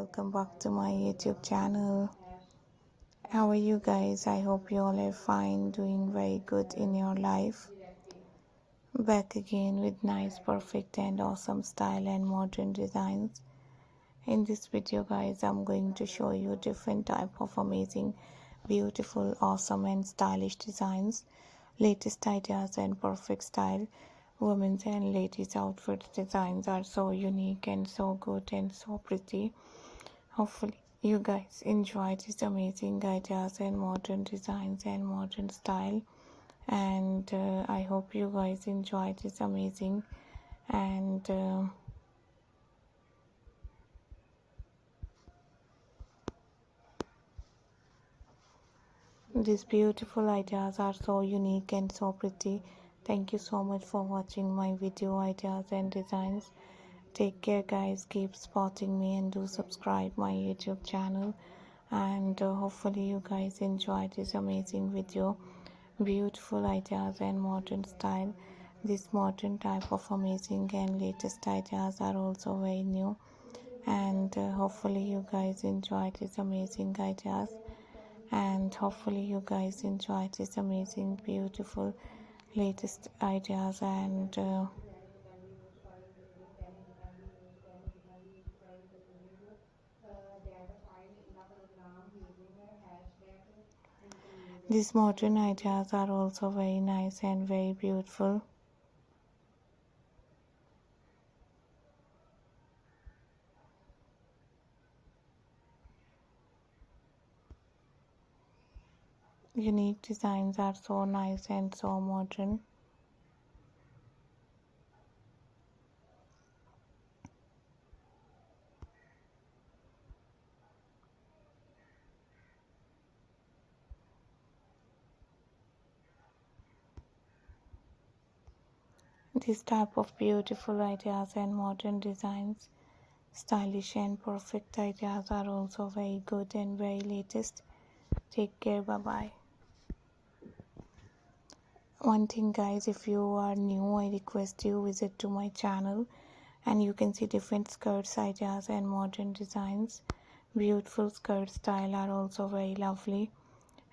welcome back to my YouTube channel. How are you guys? I hope you all are fine, doing very good in your life. Back again with nice, perfect and awesome style and modern designs. In this video guys, I'm going to show you different type of amazing, beautiful, awesome and stylish designs, latest ideas and perfect style. Women's and ladies outfit designs are so unique and so good and so pretty. Hopefully you guys enjoy these amazing ideas and modern designs and modern style, and I hope you guys enjoy this amazing and these beautiful ideas are so unique and so pretty. Thank you so much for watching my video ideas and designs. Take care guys, keep spotting me and do subscribe my YouTube channel, and hopefully you guys enjoy this amazing video. Beautiful ideas and modern style. This modern type of amazing and latest ideas are also very new, and hopefully you guys enjoy these amazing ideas, and hopefully you guys enjoy this amazing beautiful latest ideas, and these modern ideas are also very nice and very beautiful. Unique designs are so nice and so modern. This type of beautiful ideas and modern designs, stylish and perfect ideas are also very good and very latest. Take care, bye bye. One thing guys, if you are new, I request you visit to my channel and you can see different skirts ideas and modern designs. Beautiful skirt style are also very lovely,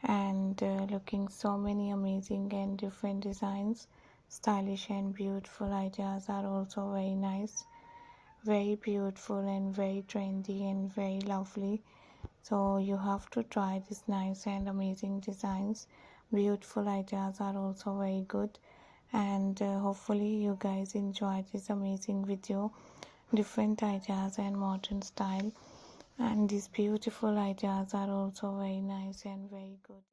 and looking so many amazing and different designs. Stylish and beautiful ideas are also very nice, very beautiful and very trendy and very lovely. So you have to try this nice and amazing designs. Beautiful ideas are also very good, and hopefully you guys enjoy this amazing video. Different ideas and modern style, and these beautiful ideas are also very nice and very good.